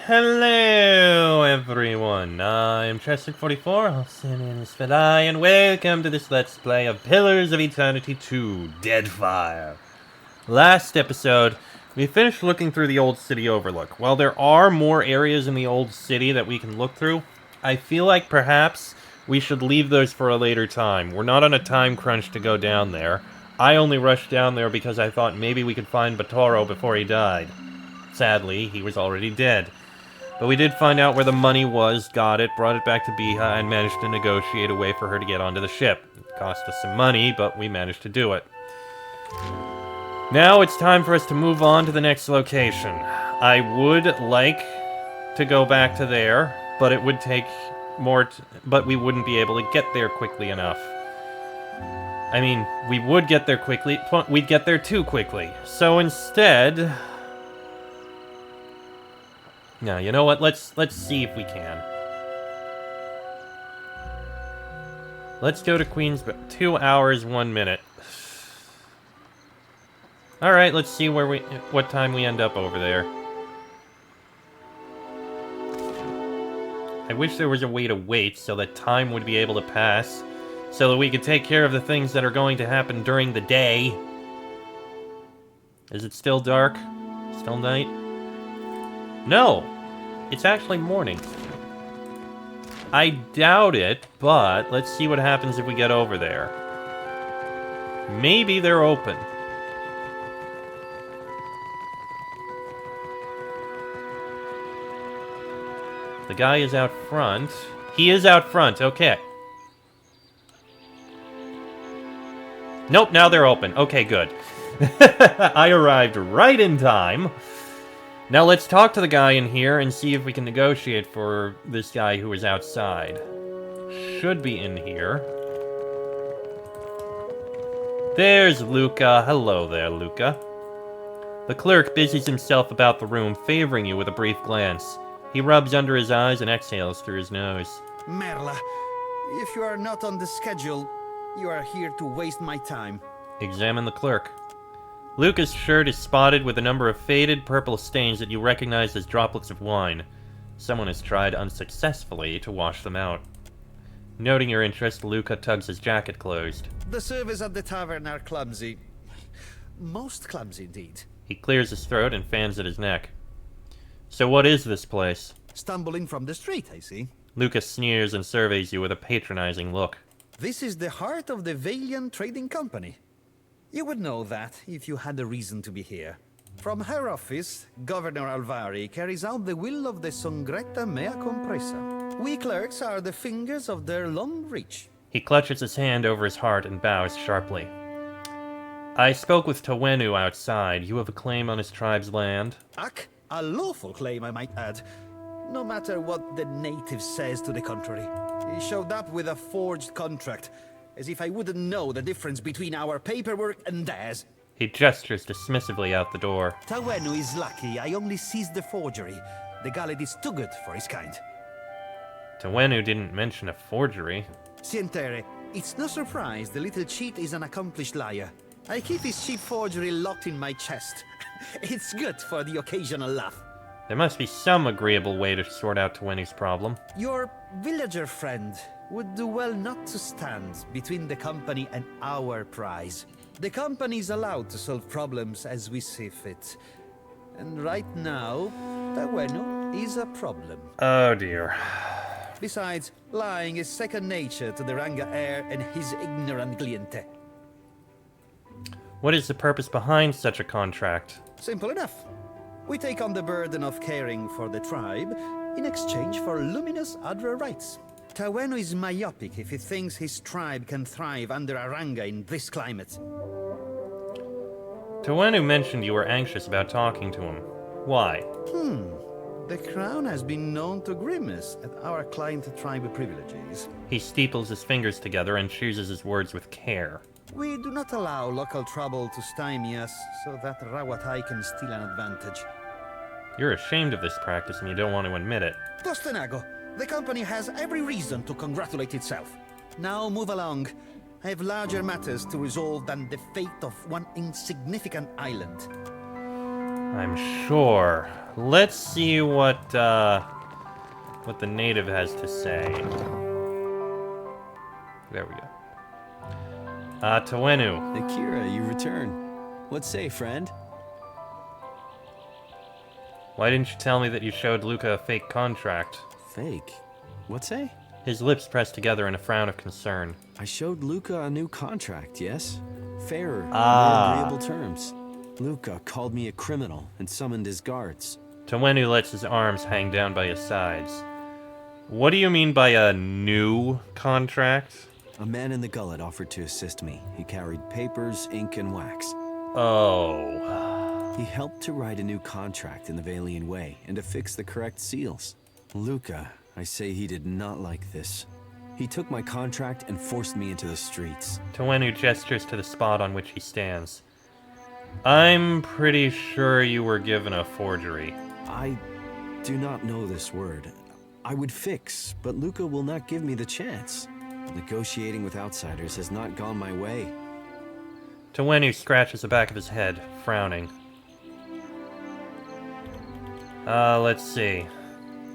Hello everyone, I'm Chester44, also known as Fedai, and welcome to this Let's Play of Pillars of Eternity 2, Deadfire. Last episode, we finished looking through the Old City Overlook. While there are more areas in the Old City that we can look through, I feel like perhaps we should leave those for a later time. We're not on a time crunch to go down there. I only rushed down there because I thought maybe we could find Batoro before he died. Sadly, he was already dead. But we did find out where the money was, got it, brought it back to Biha, and managed to negotiate a way for her to get onto the ship. It cost us some money, but we managed to do it. Now it's time for us to move on to the next location. I would like to go back to there, but it would take more, but we wouldn't be able to get there quickly enough. I mean, we would get there quickly, we'd get there too quickly. So instead... No, you know what? Let's see if we can. Let's go to Queensborough. 2 hours, 1 minute. Alright, let's see what time we end up over there. I wish there was a way to wait so that time would be able to pass, so that we could take care of the things that are going to happen during the day. Is it still dark? Still night? No! It's actually morning. I doubt it, but let's see what happens if we get over there. Maybe they're open. The guy is out front. He is out front, okay. Nope, now they're open. Okay, good. I arrived right in time. Now let's talk to the guy in here and see if we can negotiate for this guy who is outside. Should be in here. There's Luca. Hello there, Luca. The clerk busies himself about the room, favoring you with a brief glance. He rubs under his eyes and exhales through his nose. Merla, if you are not on the schedule, you are here to waste my time. Examine the clerk. Luca's shirt is spotted with a number of faded purple stains that you recognize as droplets of wine. Someone has tried unsuccessfully to wash them out. Noting your interest, Luca tugs his jacket closed. The servers at the tavern are clumsy. Most clumsy, indeed. He clears his throat and fans at his neck. So what is this place? Stumbling from the street, I see. Luca sneers and surveys you with a patronizing look. This is the heart of the Valiant Trading Company. You would know that if you had a reason to be here. From her office, Governor Alvari carries out the will of the Songretta Mea Compressa. We clerks are the fingers of their long reach. He clutches his hand over his heart and bows sharply. I spoke with Tawenu outside. You have a claim on his tribe's land? Ak, a lawful claim, I might add. No matter what the native says to the contrary. He showed up with a forged contract, as if I wouldn't know the difference between our paperwork and theirs. He gestures dismissively out the door. Tawenu is lucky I only seized the forgery. The Gallet is too good for his kind. Tawenu didn't mention a forgery. Sientere, it's no surprise the little cheat is an accomplished liar. I keep his cheap forgery locked in my chest. It's good for the occasional laugh. There must be some agreeable way to sort out Tawenu's problem. Your villager friend would do well not to stand between the company and our prize. The company is allowed to solve problems as we see fit. And right now, Tawenu is a problem. Oh dear. Besides, lying is second nature to the Ranga heir and his ignorant cliente. What is the purpose behind such a contract? Simple enough. We take on the burden of caring for the tribe in exchange for luminous Adra rights. Tawenu is myopic if he thinks his tribe can thrive under Aranga in this climate. Tawenu mentioned you were anxious about talking to him. Why? The crown has been known to grimace at our client tribe privileges. He steeples his fingers together and chooses his words with care. We do not allow local trouble to stymie us so that Rawatai can steal an advantage. You're ashamed of this practice and you don't want to admit it. Tostenago, the company has every reason to congratulate itself. Now move along. I have larger matters to resolve than the fate of one insignificant island. I'm sure. Let's see what the native has to say. There we go. Tawenu. Akira, you return. What say, friend? Why didn't you tell me that you showed Luca a fake contract? Fake? What say? His lips pressed together in a frown of concern. I showed Luca a new contract, yes? Fairer, Ah. more agreeable terms. Luca called me a criminal and summoned his guards. Tawenu lets his arms hang down by his sides. What do you mean by a new contract? A man in the gullet offered to assist me. He carried papers, ink, and wax. Oh. He helped to write a new contract in the Valian way and to fix the correct seals. Luca, I say he did not like this. He took my contract and forced me into the streets. Tawenu gestures to the spot on which he stands. I'm pretty sure you were given a forgery. I do not know this word. I would fix, but Luca will not give me the chance. Negotiating with outsiders has not gone my way. Tawenu scratches the back of his head, frowning. Let's see.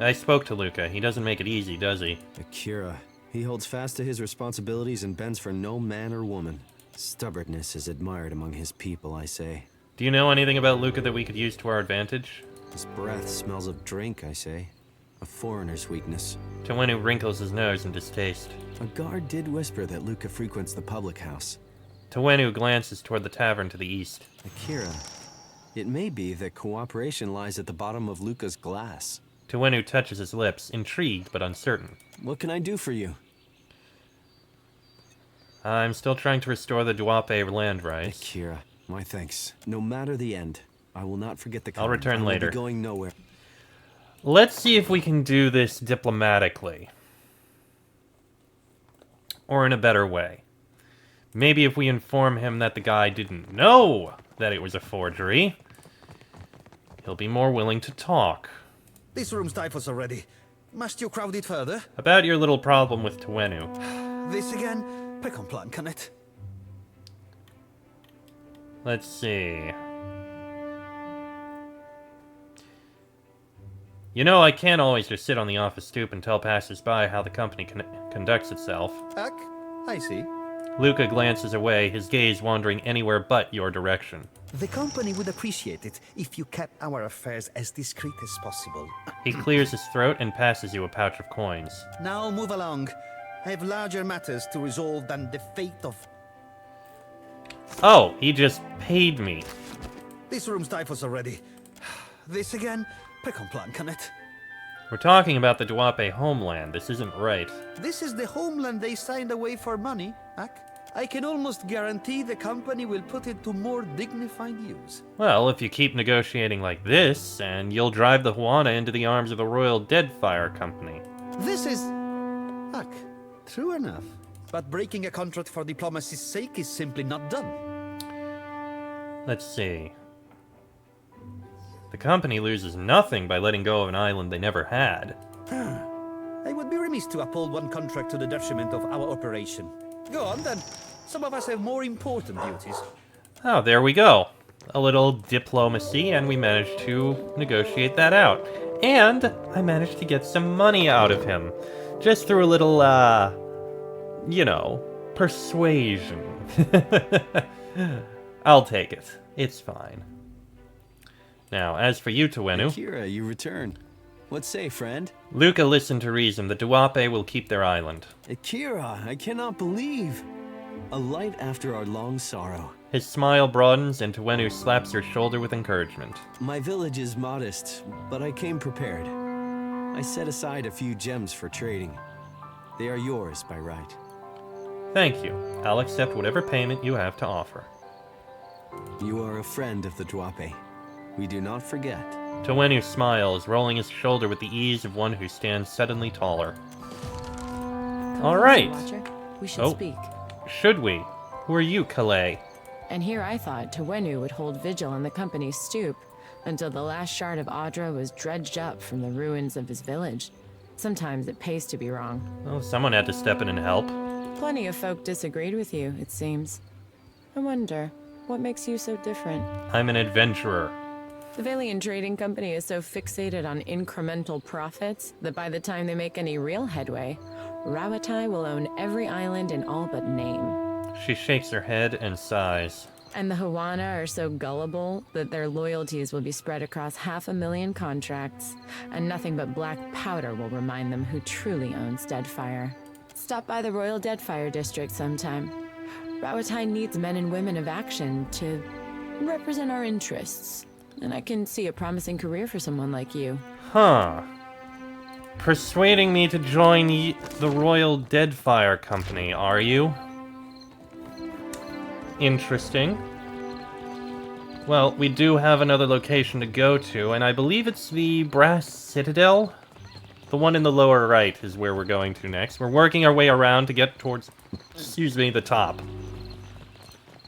I spoke to Luca. He doesn't make it easy, does he? Akira. He holds fast to his responsibilities and bends for no man or woman. Stubbornness is admired among his people, I say. Do you know anything about Luca that we could use to our advantage? His breath smells of drink, I say. A foreigner's weakness. Tawenu wrinkles his nose in distaste. A guard did whisper that Luca frequents the public house. Tawenu glances toward the tavern to the east. Akira, it may be that cooperation lies at the bottom of Luca's glass. Tawenu touches his lips, intrigued but uncertain. What can I do for you? I'm still trying to restore the Duape land rights. Akira, my thanks. No matter the end, I will not forget the I'll return later. I will be going nowhere. Let's see if we can do this diplomatically. Or in a better way. Maybe if we inform him that the guy didn't know that it was a forgery, he'll be more willing to talk. This room stifles already. Must you crowd it further? About your little problem with Tawenu. This again? Pick on plan, can it? Let's see. You know, I can't always just sit on the office stoop and tell passers-by how the company conducts itself. Ack, I see. Luca glances away, his gaze wandering anywhere but your direction. The company would appreciate it if you kept our affairs as discreet as possible. He clears his throat and passes you a pouch of coins. Now move along. I have larger matters to resolve than the fate of... Oh, he just paid me. This room stifles already. This again? Pick on plan, can it? We're talking about the Duape homeland. This isn't right. This is the homeland they signed away for money, Ack. I can almost guarantee the company will put it to more dignified use. Well, if you keep negotiating like this, and you'll drive the Juana into the arms of the Royal Deadfire Company. This is... Ack, true enough. But breaking a contract for diplomacy's sake is simply not done. Let's see. The company loses nothing by letting go of an island they never had. I would be remiss to uphold one contract to the detriment of our operation. Go on, then. Some of us have more important duties. Oh, there we go. A little diplomacy, and we managed to negotiate that out. And I managed to get some money out of him. Just through a little, you know, persuasion. I'll take it. It's fine. Now, as for you, Tawenu... Akira, you return. What say, friend? Luca listened to reason. The Duape will keep their island. Akira, I cannot believe. A light after our long sorrow. His smile broadens, and Tawenu slaps her shoulder with encouragement. My village is modest, but I came prepared. I set aside a few gems for trading. They are yours by right. Thank you. I'll accept whatever payment you have to offer. You are a friend of the Duape. We do not forget. Tawenu smiles, rolling his shoulder with the ease of one who stands suddenly taller. All right. Watcher. We should speak. Should we? Who are you, Calais? And here I thought Tawenu would hold vigil on the company's stoop until the last shard of Audra was dredged up from the ruins of his village. Sometimes it pays to be wrong. Well, someone had to step in and help. Plenty of folk disagreed with you, it seems. I wonder, what makes you so different? I'm an adventurer. The Valian Trading Company is so fixated on incremental profits that by the time they make any real headway, Rawatai will own every island in all but name. She shakes her head and sighs. And the Hawana are so gullible that their loyalties will be spread across 500,000 contracts, and nothing but black powder will remind them who truly owns Deadfire. Stop by the Royal Deadfire District sometime. Rawatai needs men and women of action to represent our interests, and I can see a promising career for someone like you. Huh. Persuading me to join the Royal Deadfire Company, are you? Interesting. Well, we do have another location to go to, and I believe it's the Brass Citadel? The one in the lower right is where we're going to next. We're working our way around to get towards, excuse me, the top.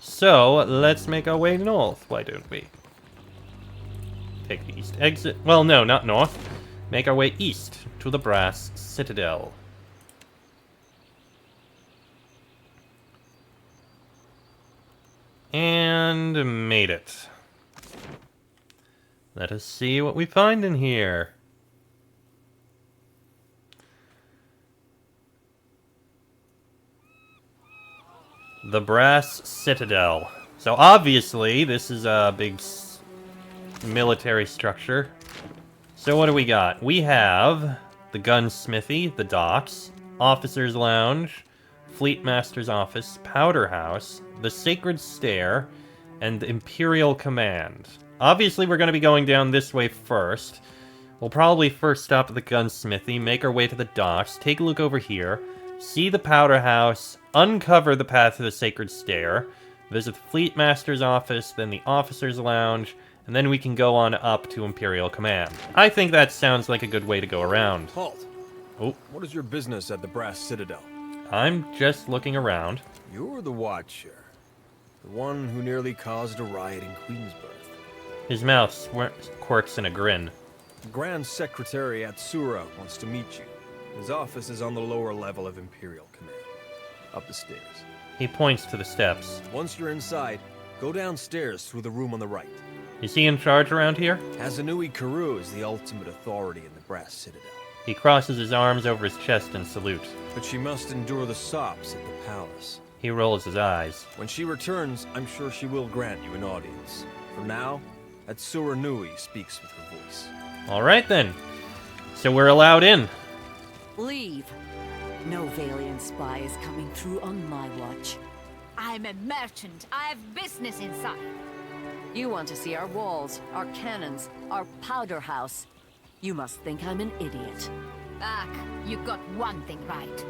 So, let's make our way north, why don't we? Take the east exit. Well, no, not north. Make our way east to the Brass Citadel. And made it. Let us see what we find in here. The Brass Citadel. So obviously, this is a big military structure. So what do we got? We have the gunsmithy, the docks, officers' lounge, fleet master's office, powder house, the sacred stair, and the Imperial Command. Obviously, we're going to be going down this way first. We'll probably first stop at the gunsmithy, make our way to the docks, take a look over here, see the powder house, uncover the path to the sacred stair, visit the fleet master's office, then the officer's lounge, and then we can go on up to Imperial Command. I think that sounds like a good way to go around. Halt. Oh, What is your business at the Brass Citadel? I'm just looking around. You're the Watcher. The one who nearly caused a riot in Queensburg. His mouth quirks in a grin. The Grand Secretary at Sura wants to meet you. His office is on the lower level of Imperial Command. Up the stairs. He points to the steps. Once you're inside, go downstairs through the room on the right. Is he in charge around here? Hazanui Karu is the ultimate authority in the Brass Citadel. He crosses his arms over his chest and salutes. But she must endure the sops at the palace. He rolls his eyes. When she returns, I'm sure she will grant you an audience. For now, Atsura Nui speaks with her voice. Alright then. So we're allowed in. Leave. No Valiant spy is coming through on my watch. I'm a merchant. I have business inside. You want to see our walls, our cannons, our powder house. You must think I'm an idiot. Ugh, you got one thing right.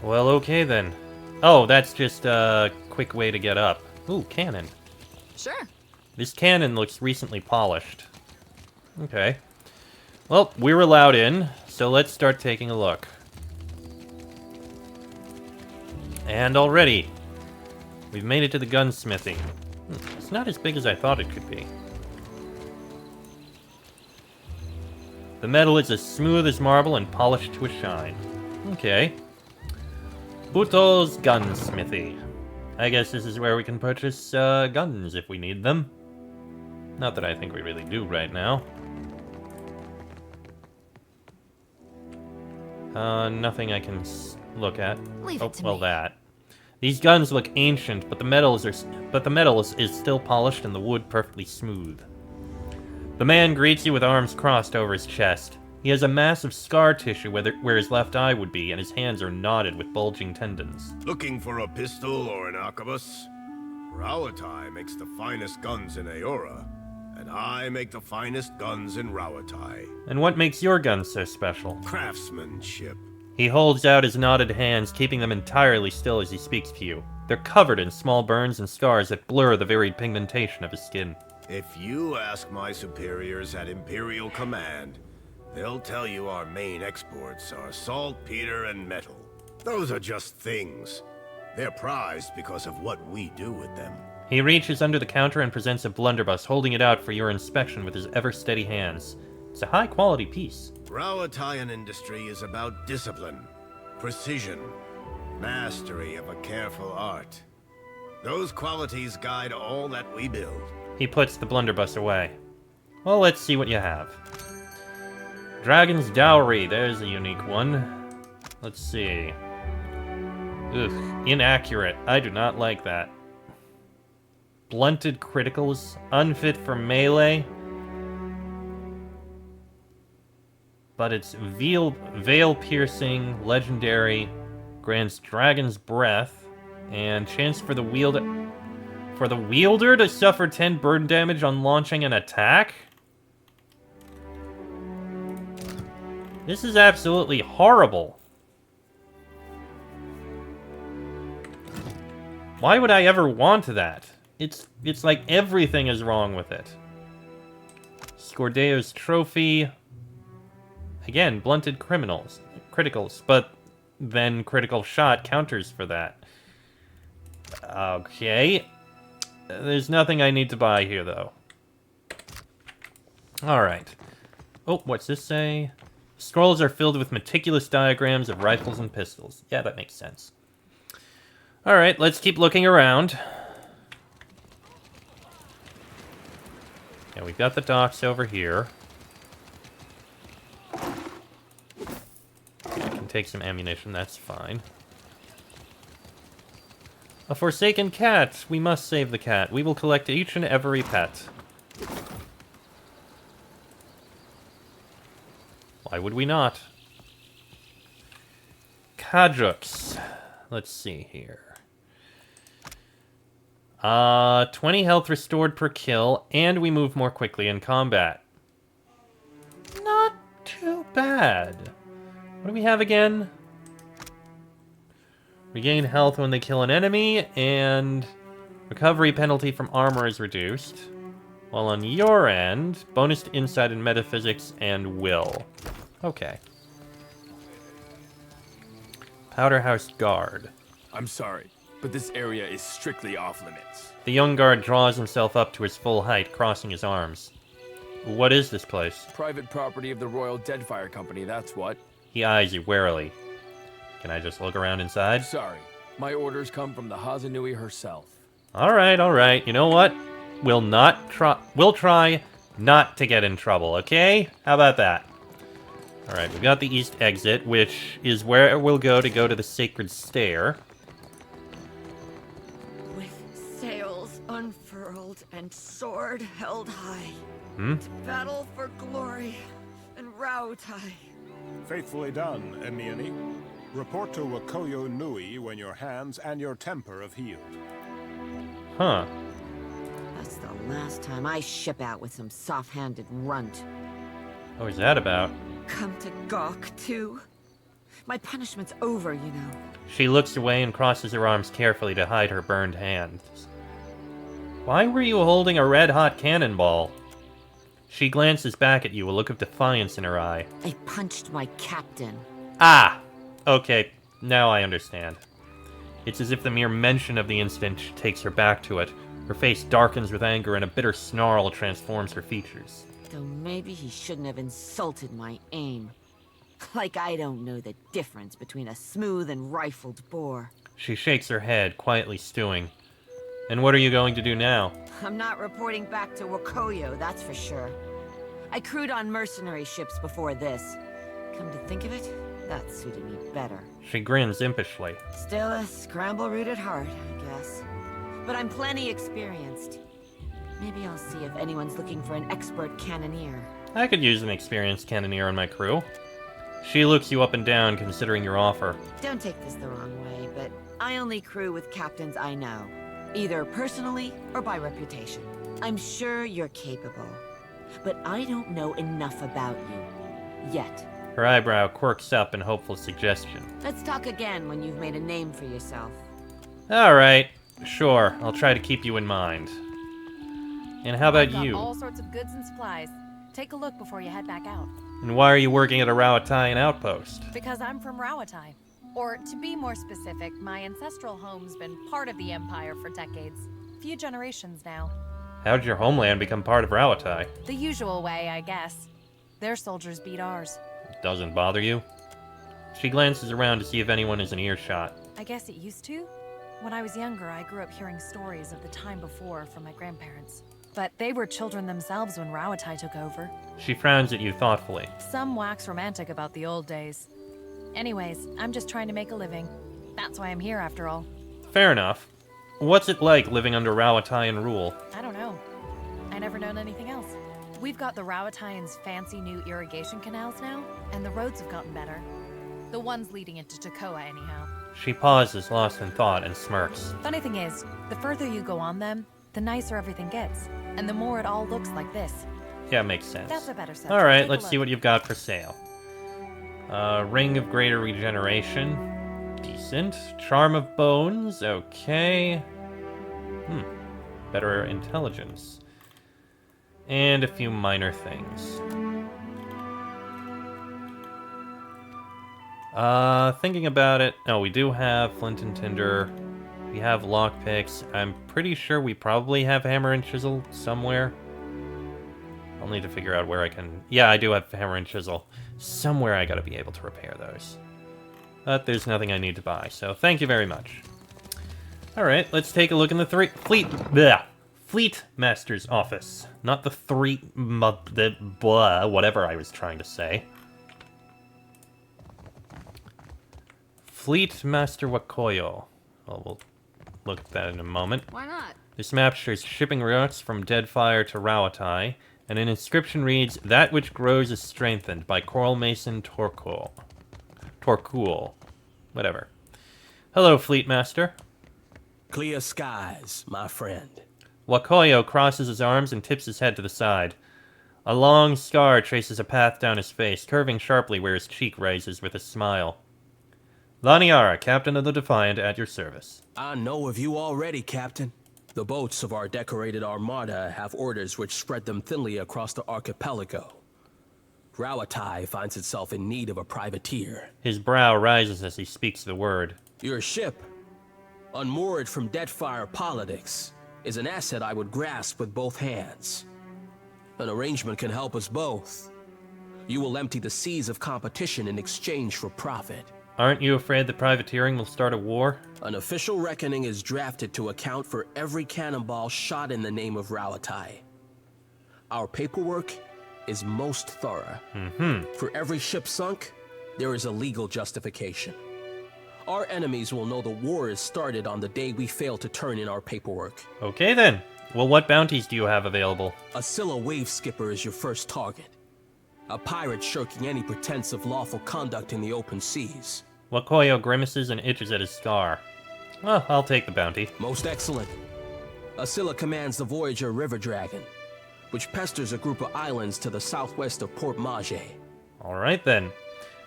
Well, okay then. Oh, that's just a quick way to get up. Ooh, cannon. Sure. This cannon looks recently polished. Okay. Well, we're allowed in, so let's start taking a look. And already, we've made it to the gunsmithy. It's not as big as I thought it could be. The metal is as smooth as marble and polished to a shine. Okay. Buto's Gunsmithy. I guess this is where we can purchase guns if we need them. Not that I think we really do right now. Nothing I can look at. Leave it to well, me. that. These guns look ancient, but the metal is still polished and the wood perfectly smooth. The man greets you with arms crossed over his chest. He has a massive scar tissue where his left eye would be, and his hands are knotted with bulging tendons. Looking for a pistol or an arquebus? Rawatai makes the finest guns in Aora, and I make the finest guns in Rawatai. And what makes your gun so special? Craftsmanship. He holds out his knotted hands, keeping them entirely still as he speaks to you. They're covered in small burns and scars that blur the varied pigmentation of his skin. If you ask my superiors at Imperial Command, they'll tell you our main exports are saltpeter and metal. Those are just things. They're prized because of what we do with them. He reaches under the counter and presents a blunderbuss, holding it out for your inspection with his ever-steady hands. It's a high-quality piece. Rawataian industry is about discipline, precision, mastery of a careful art. Those qualities guide all that we build. He puts the blunderbuss away. Well, let's see what you have. Dragon's Dowry. There's a unique one. Let's see. Ugh, inaccurate. I do not like that. Blunted criticals. Unfit for melee. But it's veil piercing, legendary, grants Dragon's Breath, and chance for the wielder to suffer 10 burn damage on launching an attack? This is absolutely horrible. Why would I ever want that? It's like everything is wrong with it. Scordeo's Trophy. Again, blunted criticals, but then critical shot counters for that. Okay. There's nothing I need to buy here, though. Alright. Oh, what's this say? Scrolls are filled with meticulous diagrams of rifles and pistols. Yeah, that makes sense. Alright, let's keep looking around. Yeah, we've got the docks over here. I can take some ammunition, that's fine. A forsaken cat! We must save the cat. We will collect each and every pet. Why would we not? Kajuks. Let's see here. 20 health restored per kill, and we move more quickly in combat. Not too bad. What do we have again? Regain health when they kill an enemy, and recovery penalty from armor is reduced. While on your end, bonus to insight and metaphysics and will. Okay. Powderhouse Guard. I'm sorry, but this area is strictly off limits. The young guard draws himself up to his full height, crossing his arms. What is this place? Private property of the Royal Deadfire Company, that's what. He eyes you warily. Can I just look around inside? Sorry, my orders come from the Hazanui herself. Alright, alright. You know what? We'll try not to get in trouble, okay? How about that? Alright, we've got the east exit, which is where we'll go to the Sacred Stair. With sails unfurled and sword held high. Hmm? To battle for glory and Rautai. Faithfully done, Emiani. Report to Wakoyo Nui when your hands and your temper have healed. Huh. That's the last time I ship out with some soft-handed runt. What was that about? Come to gawk, too? My punishment's over, you know. She looks away and crosses her arms carefully to hide her burned hands. Why were you holding a red-hot cannonball? She glances back at you, a look of defiance in her eye. I punched my captain. Ah! Okay, now I understand. It's as if the mere mention of the incident takes her back to it. Her face darkens with anger and a bitter snarl transforms her features. Though maybe he shouldn't have insulted my aim. Like I don't know the difference between a smooth and rifled bore. She shakes her head, quietly stewing. And what are you going to do now? I'm not reporting back to Wakoyo, that's for sure. I crewed on mercenary ships before this. Come to think of it, that suited me better. She grins impishly. Still a scramble-root at heart, I guess. But I'm plenty experienced. Maybe I'll see if anyone's looking for an expert cannoneer. I could use an experienced cannoneer on my crew. She looks you up and down, considering your offer. Don't take this the wrong way, but I only crew with captains I know. Either personally or by reputation. I'm sure you're capable. But I don't know enough about you. Yet. Her eyebrow quirks up in hopeful suggestion. Let's talk again when you've made a name for yourself. Alright, sure. I'll try to keep you in mind. And how about you? All sorts of goods and supplies. Take a look before you head back out. And why are you working at a Rauataian outpost? Because I'm from Rauatai. Or, to be more specific, my ancestral home's been part of the Empire for decades. Few generations now. How did your homeland become part of Rauatai? The usual way, I guess. Their soldiers beat ours. Doesn't bother you? She glances around to see if anyone is in earshot. I guess it used to. When I was younger, I grew up hearing stories of the time before from my grandparents. but they were children themselves when Rawatai took over. She frowns at you thoughtfully. Some wax romantic about the old days. Anyways, I'm just trying to make a living. That's why I'm here, after all. Fair enough. What's it like living under Rawataian rule? I don't know. I never known anything else. We've got the Rawataians' fancy new irrigation canals now, and the roads have gotten better. The ones leading into Takoa, anyhow. She pauses, lost in thought, and smirks. Funny thing is, the further you go on them, the nicer everything gets, and the more it all looks like this. Yeah, makes sense. That's a better sense. Alright, let's see what you've got for sale. Ring of Greater Regeneration. Decent. Charm of Bones. Okay. Better intelligence. And a few minor things. Thinking about it. Oh, we do have Flint and Tinder. We have lockpicks. I'm pretty sure we probably have Hammer and Chisel somewhere. I'll need to figure out where I can... Yeah, I do have Hammer and Chisel. Somewhere I gotta be able to repair those. But there's nothing I need to buy, so thank you very much. Alright, let's take a look in the Fleet Master's office. Not the whatever I was trying to say. Fleet Master Wakoyo. Well, we'll look at that in a moment. Why not? This map shows shipping routes from Deadfire to Rawatai, and an inscription reads, "That which grows is strengthened," by Coral Mason Torkool. Whatever. Hello, Fleet Master. Clear skies, my friend. Wakoyo crosses his arms and tips his head to the side. A long scar traces a path down his face, curving sharply where his cheek rises with a smile. Laniara, Captain of the Defiant, at your service. I know of you already, Captain. The boats of our decorated armada have orders which spread them thinly across the archipelago. Rawatai finds itself in need of a privateer. His brow rises as he speaks the word. Your ship, unmoored from Deadfire politics, is an asset I would grasp with both hands. An arrangement can help us both. You will empty the seas of competition in exchange for profit. Aren't you afraid that privateering will start a war? An official reckoning is drafted to account for every cannonball shot in the name of Rawatai. Our paperwork is most thorough. For every ship sunk, there is a legal justification. Our enemies will know the war is started on the day we fail to turn in our paperwork. Okay then. Well, what bounties do you have available? A Scylla wave skipper is your first target. A pirate shirking any pretense of lawful conduct in the open seas. Wakoyo grimaces and itches at his scar. Well, I'll take the bounty. Most excellent. A Scylla commands the Voyager River Dragon, which pesters a group of islands to the southwest of Port Mage. Alright then.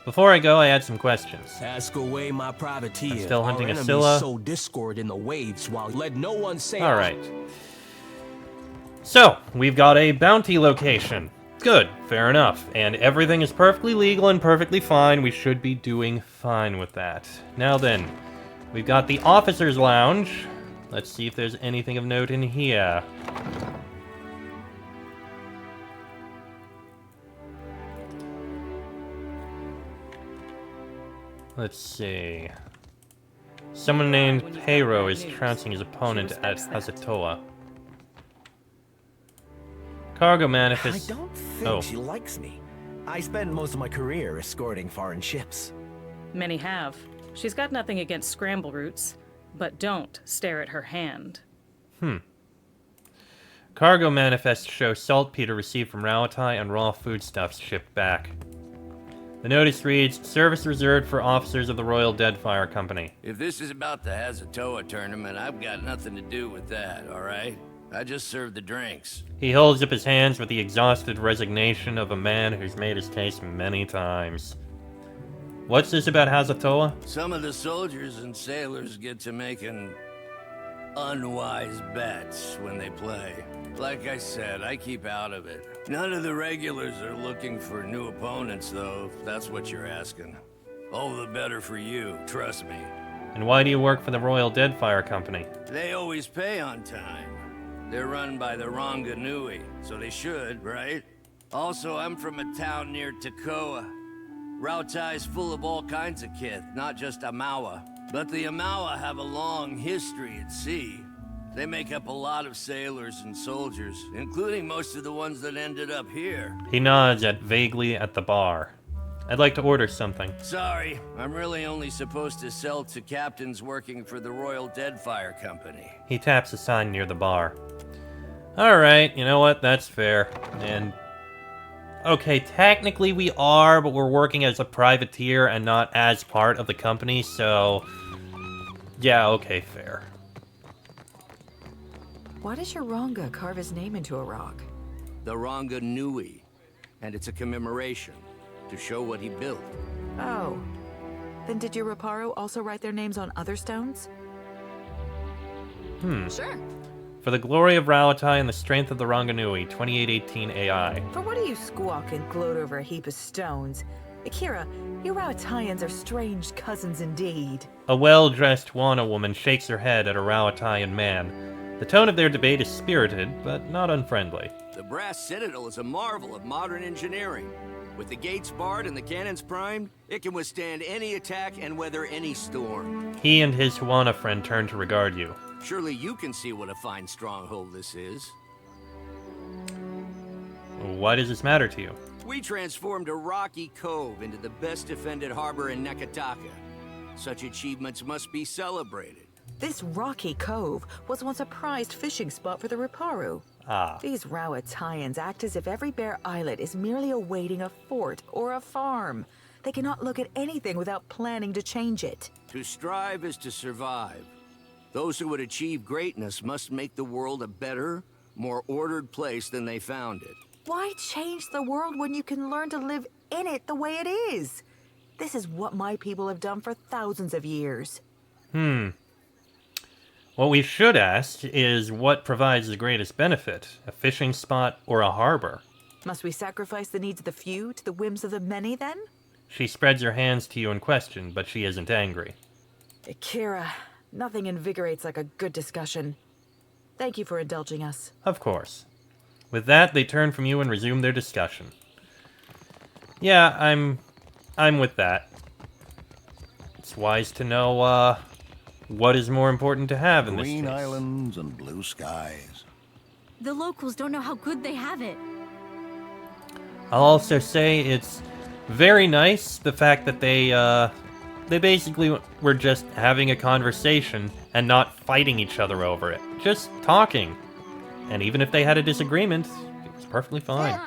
Before I go, I had some questions. Ask away, my privateer. I'm still hunting Our a Scylla. sow discord in the waves while let no one say... Alright. So, we've got a bounty location. Good, fair enough. And everything is perfectly legal and perfectly fine. We should be doing fine with that. Now then, we've got the Officer's Lounge. Let's see if there's anything of note in here. Let's see. Someone named Peiro is trouncing his opponent at Hazatoa. Cargo manifest. I don't think she likes me. I spent most of my career escorting foreign ships. Many have. She's got nothing against scramble routes, but don't stare at her hand. Cargo manifests show saltpeter received from Rawatai and raw foodstuffs shipped back. The notice reads, "Service reserved for officers of the Royal Deadfire Company." If this is about the Hazatoa tournament, I've got nothing to do with that, alright? I just serve the drinks. He holds up his hands with the exhausted resignation of a man who's made his case many times. What's this about Hazatoa? Some of the soldiers and sailors get to making unwise bets when they play. Like I said, I keep out of it. None of the regulars are looking for new opponents, though, if that's what you're asking. All the better for you, trust me. And why do you work for the Royal Deadfire Company? They always pay on time. They're run by the Ronganui, so they should, right? Also, I'm from a town near Takoa. Rautai's full of all kinds of kith, not just Amawa. But the Amawa have a long history at sea. They make up a lot of sailors and soldiers, including most of the ones that ended up here. He nods vaguely at the bar. I'd like to order something. Sorry, I'm really only supposed to sell to captains working for the Royal Deadfire Company. He taps a sign near the bar. Alright, you know what? That's fair. And... okay, technically we are, but we're working as a privateer and not as part of the company, so... yeah, okay, fair. Why does your Ronga carve his name into a rock? The Ronga Nui, and it's a commemoration to show what he built. Oh. Then did your Reparo also write their names on other stones? Sure. For the glory of Rauatai and the strength of the Ronganui, 2818 AI. For what do you squawk and gloat over a heap of stones? Akira, you Rauataians are strange cousins indeed. A well-dressed Wana woman shakes her head at a Rauataian man. The tone of their debate is spirited, but not unfriendly. The brass Citadel is a marvel of modern engineering. With the gates barred and the cannons primed, it can withstand any attack and weather any storm. He and his Wana friend turn to regard you. Surely you can see what a fine stronghold this is. Why does this matter to you? We transformed a rocky cove into the best defended harbor in Nekataka. Such achievements must be celebrated. This rocky cove was once a prized fishing spot for the Riparu. Ah. These Rauataians act as if every bare islet is merely awaiting a fort or a farm. They cannot look at anything without planning to change it. To strive is to survive. Those who would achieve greatness must make the world a better, more ordered place than they found it. Why change the world when you can learn to live in it the way it is? This is what my people have done for thousands of years. What we should ask is what provides the greatest benefit, a fishing spot or a harbor? Must we sacrifice the needs of the few to the whims of the many, then? She spreads her hands to you in question, but she isn't angry. Akira, nothing invigorates like a good discussion. Thank you for indulging us. Of course. With that, they turn from you and resume their discussion. Yeah, I'm with that. It's wise to know, what is more important to have in this case. Green islands and blue skies. The locals don't know how good they have it. I'll also say it's very nice, the fact that they basically were just having a conversation and not fighting each other over it. Just talking. And even if they had a disagreement, it was perfectly fine.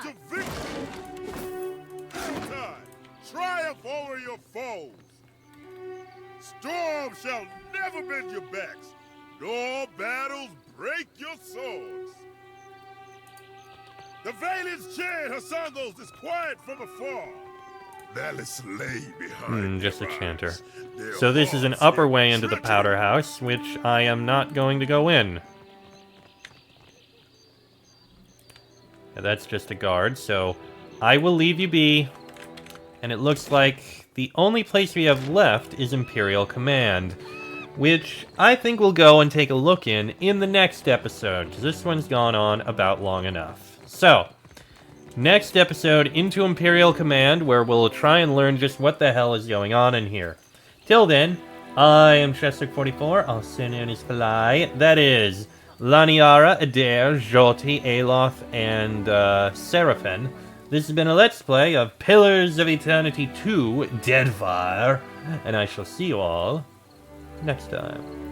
Triumph over your foes. Storm shall never bend your backs, nor battles break your swords. The Valiant's chant her songos is quiet from afar. Malice lay behind Just a chanter. So this is an upper way into the powder house, which I am not going to go in. Yeah, that's just a guard, so I will leave you be. And it looks like the only place we have left is Imperial Command, which I think we'll go and take a look in the next episode, because this one's gone on about long enough. So, next episode into Imperial Command, where we'll try and learn just what the hell is going on in here. Till then, I am Chester44, also known as Falai. That is Laniara, Adair, Joti, Aloth, and Seraphin. This has been a Let's Play of Pillars of Eternity 2, Deadfire, and I shall see you all next time.